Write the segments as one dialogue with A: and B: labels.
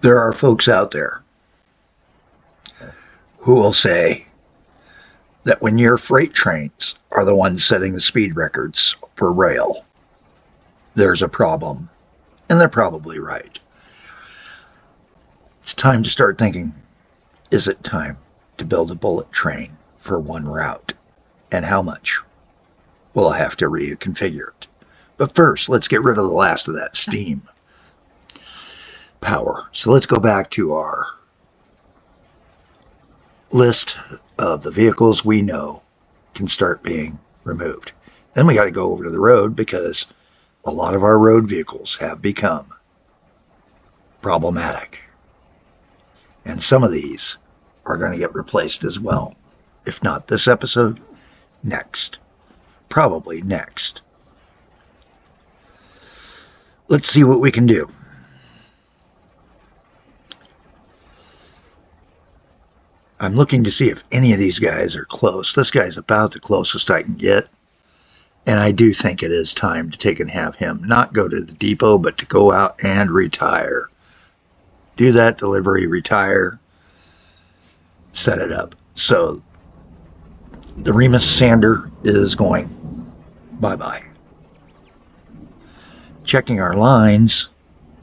A: There are folks out there who will say that when your freight trains are the ones setting the speed records for rail, there's a problem. And they're probably right. It's time to start thinking, is it time to build a bullet train for one route? And how much will I have to reconfigure it? But first, let's get rid of the last of that steam power. So let's go back to our list of the vehicles we know can start being removed. Then we got to go over to the road because a lot of our road vehicles have become problematic. And some of these are going to get replaced as well. If not this episode, next. Probably next. Let's see what we can do. I'm looking to see if any of these guys are close. This guy's about the closest I can get. And I do think it is time to take and have him not go to the depot, but to go out and retire. Do that delivery, retire, set it up. So the Remus Sander is going bye-bye. Checking our lines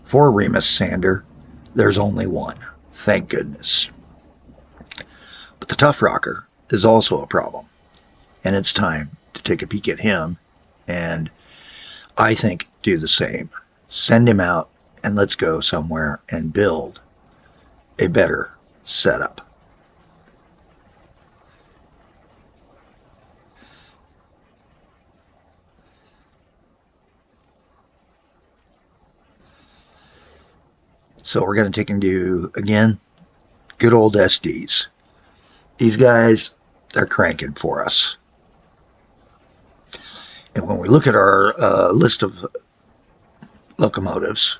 A: for Remus Sander, there's only one. Thank goodness. But the Tough Rocker is also a problem. And it's time to take a peek at him and I think do the same. Send him out and let's go somewhere and build a better setup. So we're going to take and do, again, good old SDs. These guys, they're cranking for us. And when we look at our list of locomotives,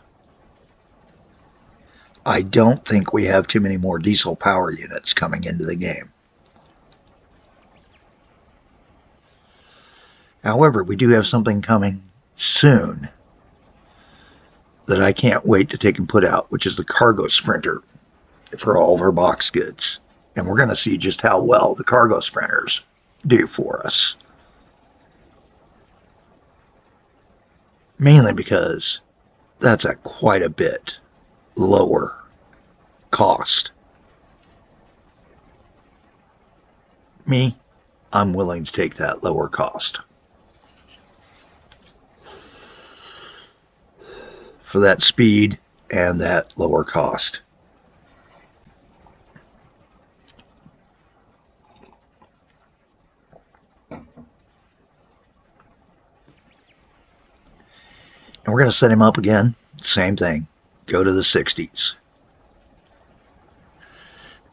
A: I don't think we have too many more diesel power units coming into the game. However, we do have something coming soon that I can't wait to take and put out, which is the cargo sprinter for all of our box goods. And we're going to see just how well the cargo sprinters do for us. Mainly because that's at quite a bit lower cost. Me, I'm willing to take that lower cost. For that speed and that lower cost. And we're going to set him up again. Same thing. Go to the 60s.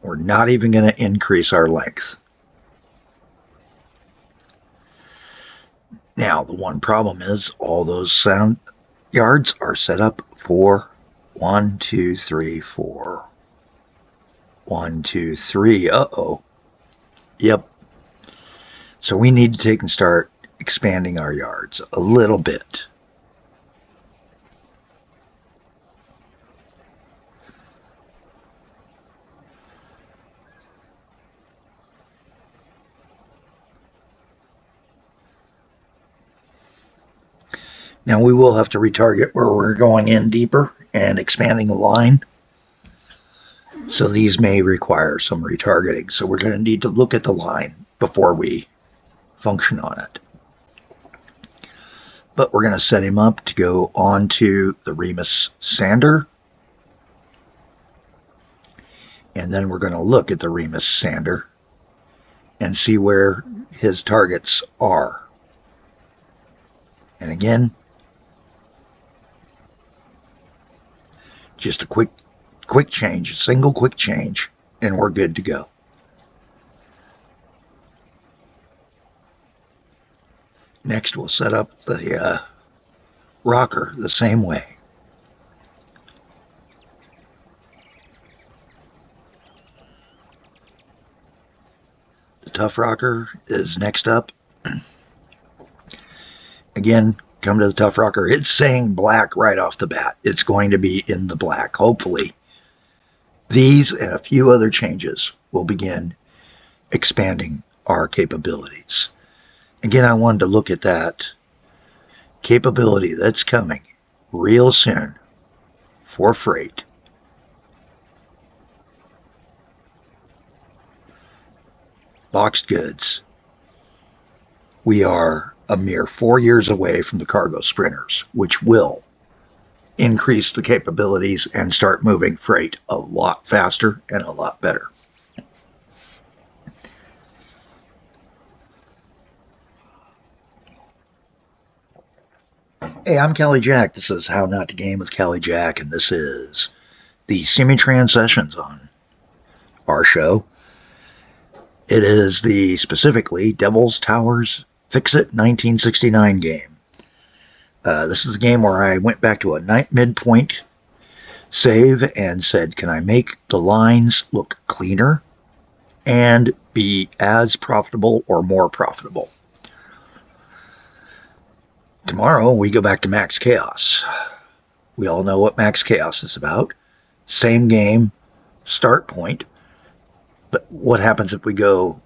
A: We're not even going to increase our length. Now, the one problem is all those sound yards are set up for 1, 2, 3, 4. 1, 2, 3. Uh-oh. Yep. So we need to take and start expanding our yards a little bit. Now we will have to retarget where we're going in deeper and expanding the line. So these may require some retargeting. So we're going to need to look at the line before we function on it. But we're going to set him up to go on to the Remus Sander. And then we're going to look at the Remus Sander and see where his targets are. And again, just a quick change, a single quick change, and we're good to go. Next, we'll set up the rocker the same way. The Tough Rocker is next up. Again, come to the Tough Rocker. It's saying black right off the bat. It's going to be in the black, hopefully. These and a few other changes will begin expanding our capabilities. Again, I wanted to look at that capability that's coming real soon for freight. Boxed goods. We are a mere 4 years away from the cargo sprinters, which will increase the capabilities and start moving freight a lot faster and a lot better. Hey, I'm Kelly Jack. This is How Not to Game with Kelly Jack, and this is the semi-trans sessions on our show. It is the specifically Devil's Towers Fixit 1969 game. This is a game where I went back to a midpoint save and said, can I make the lines look cleaner and be as profitable or more profitable? Tomorrow we go back to Max Chaos. We all know what Max Chaos is about. Same game, start point. But what happens if we go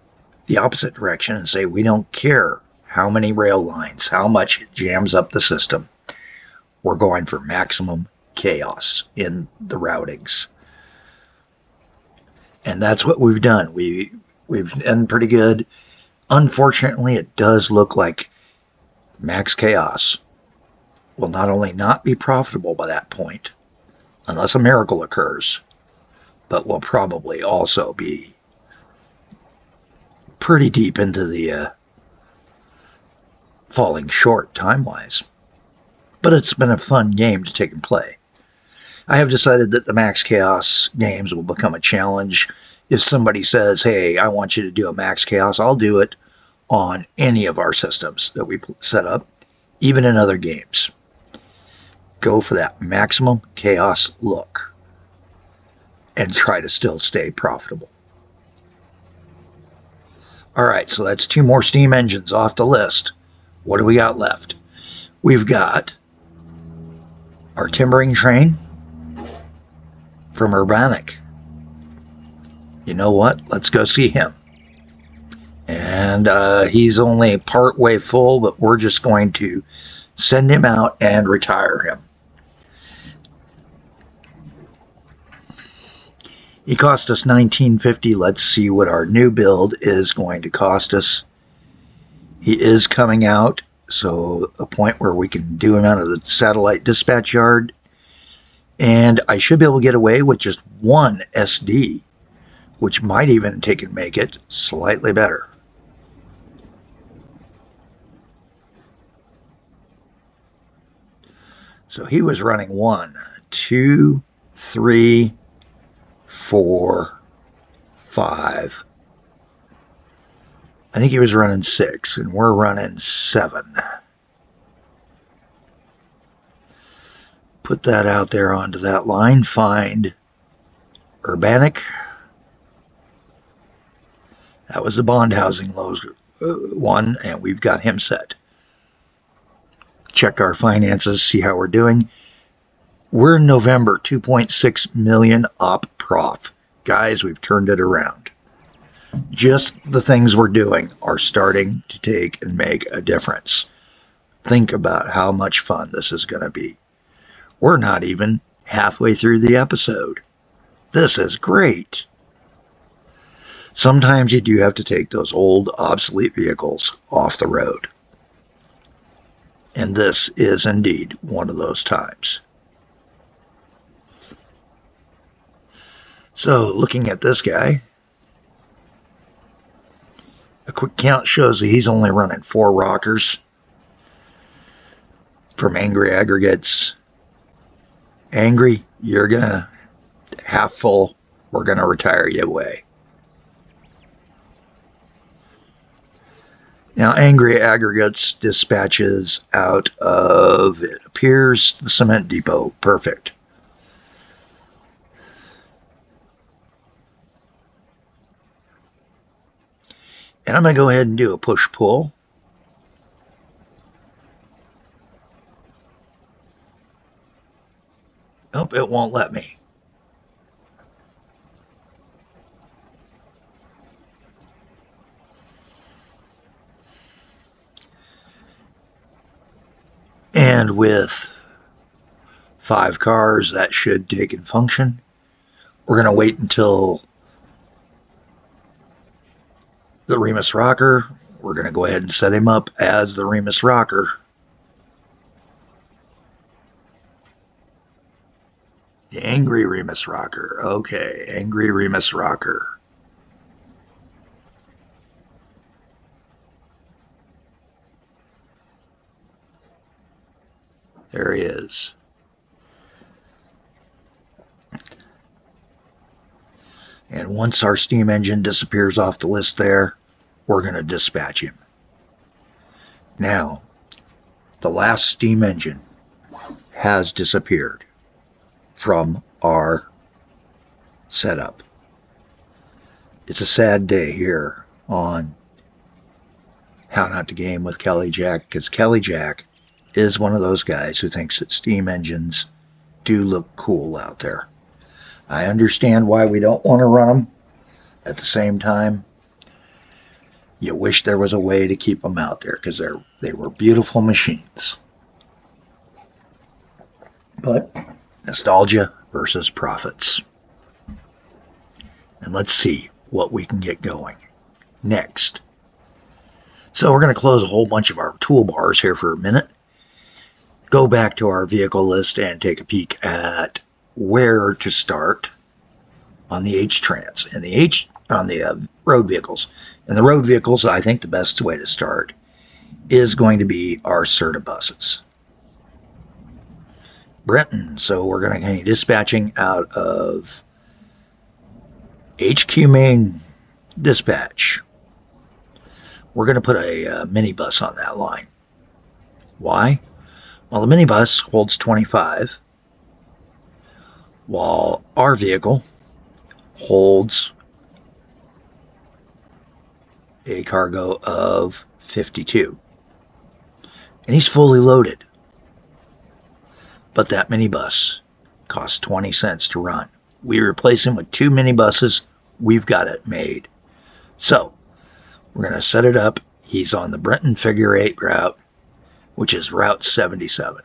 A: the opposite direction and say we don't care how many rail lines, how much it jams up the system? We're going for maximum chaos in the routings. And that's what we've done. We've done pretty good. Unfortunately, it does look like Max Chaos will not only not be profitable by that point, unless a miracle occurs, but will probably also be pretty deep into the falling short time-wise. But it's been a fun game to take and play. I have decided that the Max Chaos games will become a challenge. If somebody says, hey, I want you to do a Max Chaos, I'll do it on any of our systems that we set up, even in other games. Go for that maximum chaos look and try to still stay profitable. All right, so that's 2 more steam engines off the list. What do we got left? We've got our timbering train from Urbanic. You know what? Let's go see him. And he's only part way full, but we're just going to send him out and retire him. He cost us $19.50. Let's see what our new build is going to cost us. He is coming out, so a point where we can do him out of the satellite dispatch yard. And I should be able to get away with just 1 SD, which might even take and make it slightly better. So he was running 1, 2, 3, 4, 5. I think he was running 6, and we're running 7. Put that out there onto that line. Find Urbanic. That was the bond housing one, and we've got him set. Check our finances, see how we're doing. We're in November, 2.6 million op prof. Guys, we've turned it around. Just the things we're doing are starting to take and make a difference. Think about how much fun this is going to be. We're not even halfway through the episode. This is great. Sometimes you do have to take those old, obsolete vehicles off the road. And this is indeed one of those times. So, looking at this guy, a quick count shows that he's only running 4 rockers from Angry Aggregates. Angry, you're going to half full. We're going to retire you away. Now, Angry Aggregates dispatches out of, it appears, the cement depot. Perfect. And I'm going to go ahead and do a push-pull. Oh, it won't let me. And with 5 cars, that should take and function. We're going to wait until the Remus Rocker. We're going to go ahead and set him up as the Remus Rocker. The Angry Remus Rocker. Okay, Angry Remus Rocker. There he is. And once our steam engine disappears off the list there, we're going to dispatch him. Now, the last steam engine has disappeared from our setup. It's a sad day here on How Not to Game with Kelly Jack, because Kelly Jack is one of those guys who thinks that steam engines do look cool out there. I understand why we don't want to run them. At the same time, you wish there was a way to keep them out there, because they were beautiful machines. But nostalgia versus profits. And let's see what we can get going next. So we're going to close a whole bunch of our toolbars here for a minute. Go back to our vehicle list and take a peek at where to start on the H-Trans and on the road vehicles. And the road vehicles, I think the best way to start is going to be our CERTA buses. Brenton, so we're going to be dispatching out of HQ Main Dispatch. We're going to put a minibus on that line. Why? Well, the minibus holds 25, while our vehicle holds a cargo of 52. And he's fully loaded. But that minibus costs 20 cents to run. We replace him with 2 minibuses, we've got it made. So, we're going to set it up. He's on the Brenton Figure 8 route, which is Route 77.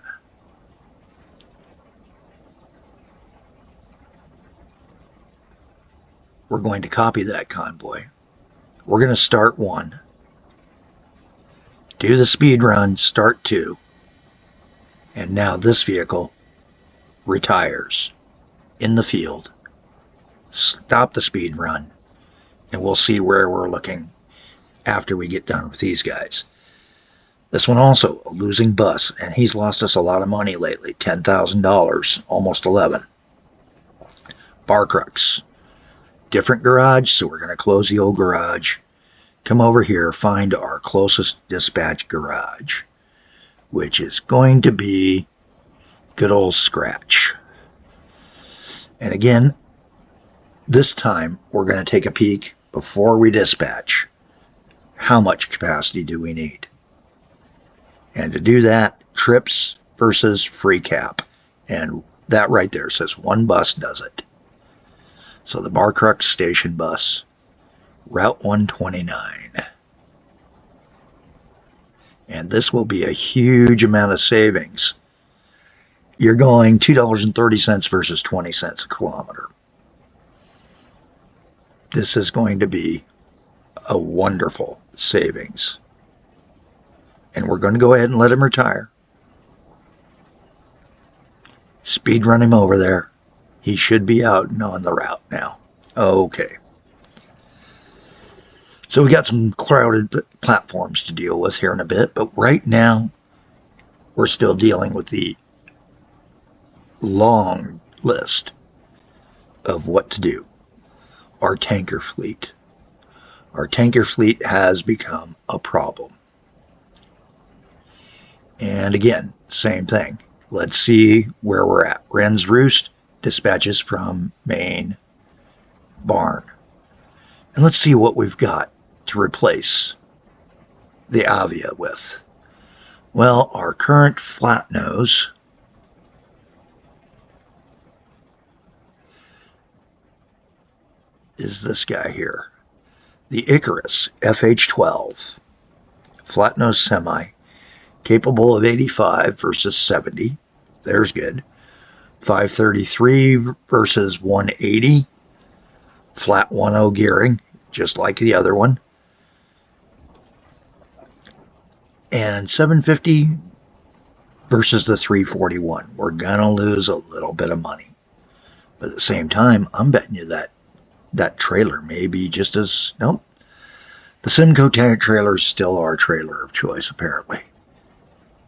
A: We're going to copy that convoy. We're going to start 1. Do the speed run, start 2. And now this vehicle retires in the field. Stop the speed run, and we'll see where we're looking after we get done with these guys. This one also a losing bus, and he's lost us a lot of money lately. $10,000, almost 11. Bar Crux. Different garage, so we're going to close the old garage. Come over here, find our closest dispatch garage, which is going to be good old Scratch. And again, this time we're going to take a peek before we dispatch. How much capacity do we need? And to do that, trips versus free cap. And that right there says 1 bus does it. So the Bar Crux station bus, Route 129. And this will be a huge amount of savings. You're going $2.30 versus 20 cents a kilometer. This is going to be a wonderful savings. And we're going to go ahead and let him retire. Speed run him over there. He should be out and on the route now. Okay. So we got some crowded platforms to deal with here in a bit, but right now we're still dealing with the long list of what to do. Our tanker fleet. Our tanker fleet has become a problem. And again, same thing. Let's see where we're at. Wren's Roost dispatches from main barn. And let's see what we've got to replace the Avia with. Well, our current flat nose is this guy here. The Icarus FH12 flat nose semi Capable of 85 versus 70. There's good. 533 versus 180. Flat 1.0 gearing, just like the other one. And 750 versus the 341. We're going to lose a little bit of money. But at the same time, I'm betting you that trailer may be just as... Nope. The Simcoe trailer is still our trailer of choice, apparently.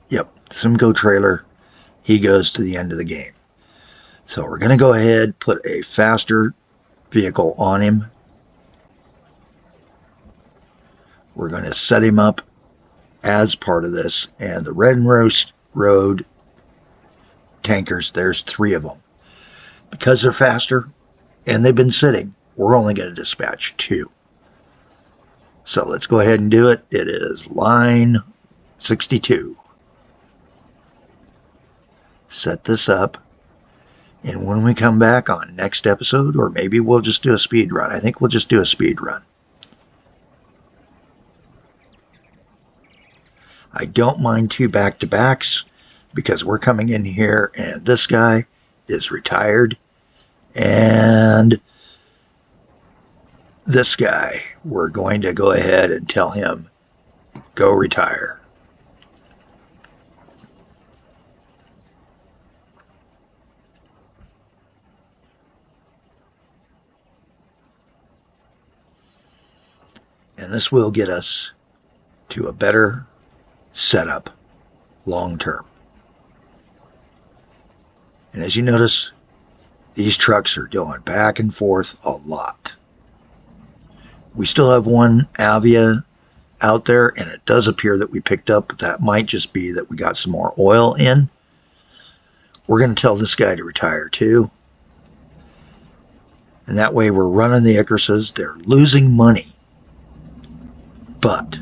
A: Yep, Simcoe trailer, he goes to the end of the game. So we're going to go ahead, put a faster vehicle on him. We're going to set him up as part of this. And the Red Roast Road tankers, there's 3 of them. Because they're faster and they've been sitting, we're only going to dispatch 2. So let's go ahead and do it. It is line 62. Set this up. And when we come back on next episode, or maybe we'll just do a speed run. I think we'll just do a speed run. I don't mind 2 back-to-backs because we're coming in here and this guy is retired. And this guy, we're going to go ahead and tell him, go retire. And this will get us to a better setup long term. And as you notice, these trucks are going back and forth a lot. We still have one Avia out there, and it does appear that we picked up, but that might just be that we got some more oil in. We're going to tell this guy to retire too. And that way we're running the Icaruses. They're losing money, but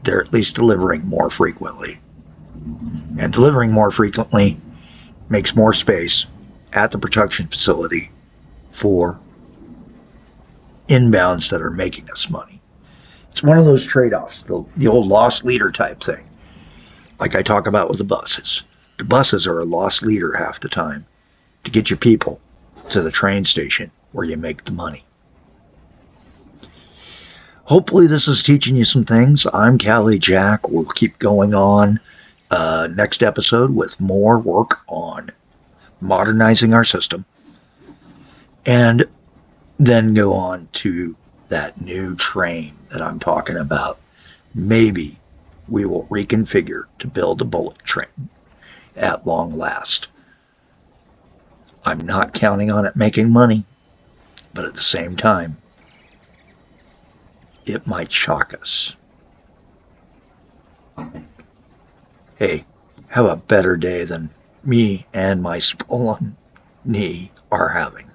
A: they're at least delivering more frequently. And delivering more frequently makes more space at the production facility for inbounds that are making us money. It's one of those trade-offs, the old loss leader type thing, like I talk about with the buses. The buses are a loss leader half the time to get your people to the train station where you make the money. Hopefully this is teaching you some things. I'm Callie Jack. We'll keep going on next episode with more work on modernizing our system, and then go on to that new train that I'm talking about. Maybe we will reconfigure to build a bullet train at long last. I'm not counting on it making money, but at the same time, it might shock us. Hey, have a better day than me and my swollen knee are having.